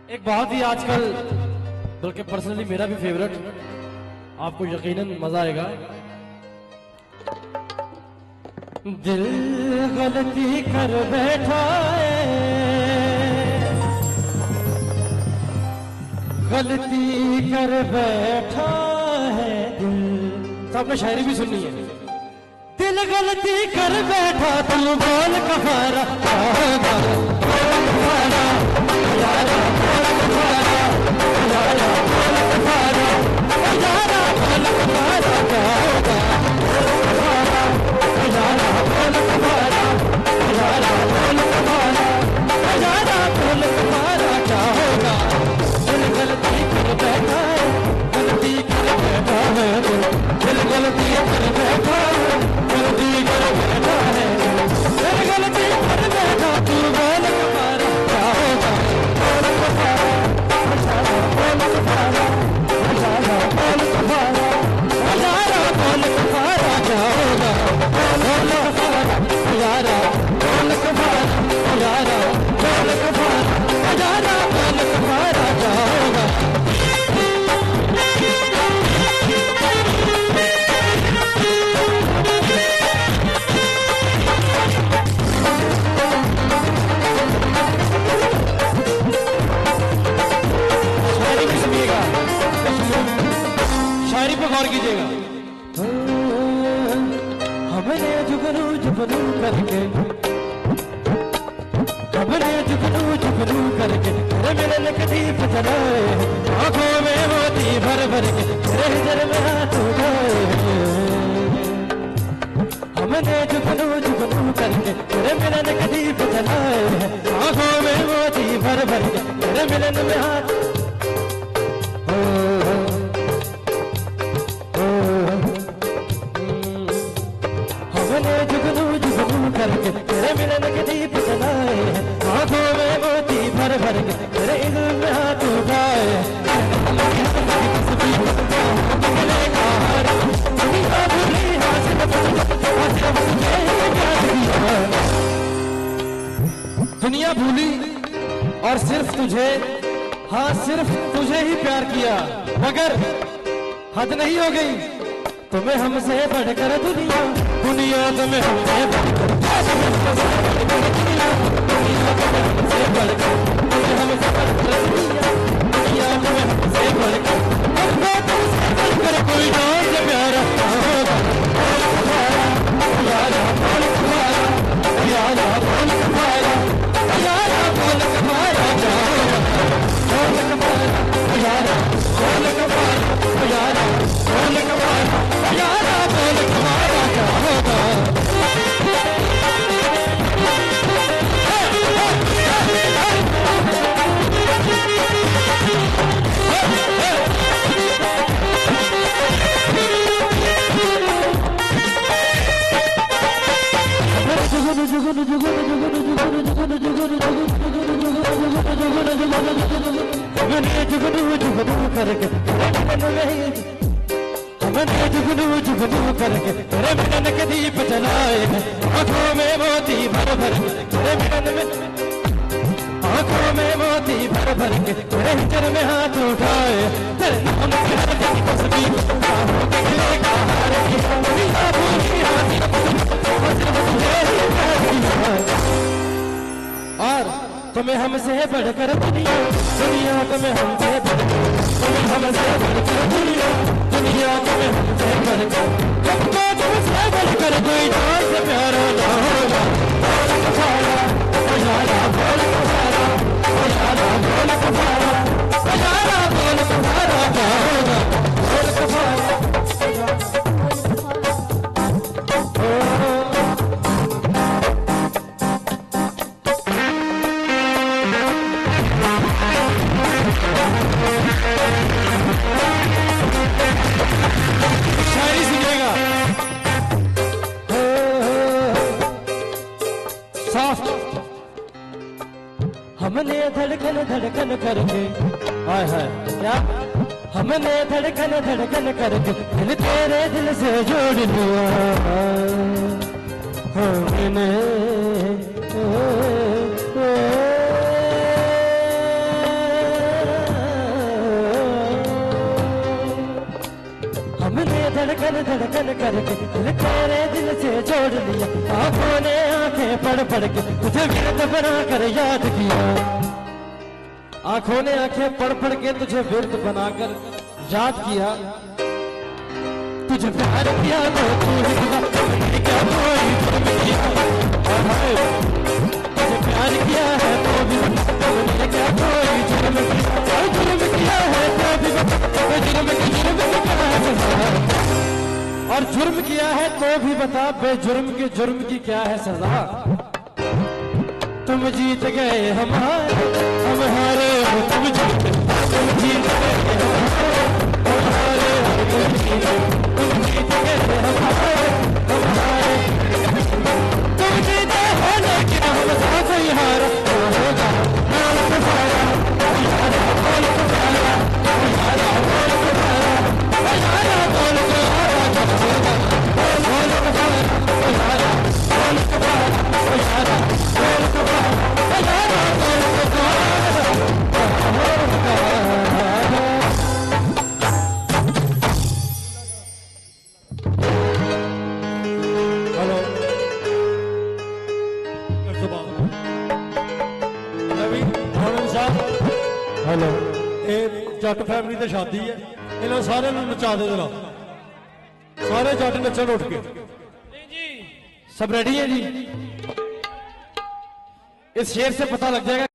एक बहुत ही आजकल बल्कि पर्सनली मेरा भी फेवरेट, आपको यकीनन मजा आएगा। दिल गलती कर बैठा है, गलती कर बैठा है दिल। तो आपने शायरी भी सुननी है। दिल गलती कर बैठा तू बोल कफारा गौर कीजिएगा। हमने जुगनू जुगनू करके, हमने जुगनू जुगनू करके तेरे मिलन के दीप जलाए, आंखों में मोती भर भर के तेरे हिजर में हाथ उठाए। हमने जुगनू जुगनू करके तेरे मिलन के दीप जलाए, आंखों में मोती भर भर के तेरे मिलन में हाथ। जुगनू जुगनू करके तेरे मिलन के दीप जलाए, आंखों में मोती भर भर के तेरे इल्म में हाथ उठाए। दुनिया भूली और सिर्फ तुझे, हाँ सिर्फ तुझे ही प्यार किया, मगर हद नहीं हो गई तुम्हें हमसे बढ़कर दुनिया, दुनिया तुम्हें हमसे बढ़कर, दुनिया तुम्हें हमसे बढ़कर, तुम्हें हमसे बढ़कर दुनिया, दुनिया तुम्हें हमसे बढ़कर, हमको तुमसे बढ़कर कोई और से प्यारा होगा। यारा बोल तुम्हारा, यारा बोल तुम्हारा, यारा बोल तुम्हारा जाओगा, बोल तुम्हारा, यारा बोल तुम्हारा, यारा बोल तुम्हारा, यारा बोल तुम्हारा क्या होगा। करके हमने जुगनू जुगनू करके तेरे मिलन के दीप जलाए, आंखों में मोती भर भर के तेरे मिलन में, आंखों में मोती भर भर के तेरे हिजर में हाथ उठाए। तेरे नाम के हर की तस्वीर बाहों के खिले का हार की, दुनिया भूली हाथी और तुम्हें हमसे बढ़कर दुनिया, दुनिया तुम्हें हमसे बढ़कर, तुम्हें हमसे बढ़कर दुनिया, दुनिया तुम्हें हमसे बढ़कर, हमको तुमसे बढ़कर कोई और से प्यारा ना होगा। यारा बोल तुम्हारा, यारा बोल तुम्हारा, यारा बोल तुम्हारा क्या होगा। बोल तुम्हारा हमने धड़कन धड़कन करके, हाय हाय क्या, हमने धड़कन धड़कन करके दिल तेरे दिल से जोड़ लिया। हमने धड़कन धड़कन करके दिल तेरे दिल से जोड़ लिया। आंखों ने आंखें पढ़ पढ़ के तुझे विरत बना कर याद किया। आंखों ने आंखें पढ़ पढ़ के तुझे विरत बनाकर याद किया। तुझे प्यार किया तो तू ही बता, मैंने क्या कोई जुर्म किया। तुझे प्यार किया है तो भी बता, मैंने क्या कोई जुर्म किया। जुर्म किया है तो भी बता, जुर्म की क्या है सजा। और जुर्म किया है तो भी बता, बेजुर्म के जुर्म की क्या है सजा। तुम जीत गए हम हारे, हम हारे तुम जीत गए। तुम जीत गए हम हारे, तुम जीत गए। तुम जीत गए हम हारे, हम हारे। तुम जीते हो लेकिन हम साथ ही हारा। होगा हाल तुम्हारा, यारा बोल तुम्हारा, यारा बोल तुम्हारा, यारा बोल तुम्हारा। बोल तुम्हारा, यारा बोल तुम्हारा, यारा बोल तुम्हारा, यारा बोल हेलो, ये जट फैमिली की शादी है, इन्होंने सारे नचा दे जरा, सारे जट नचन उठ के। सब रेडी है जी। इस शेर से पता लग जाएगा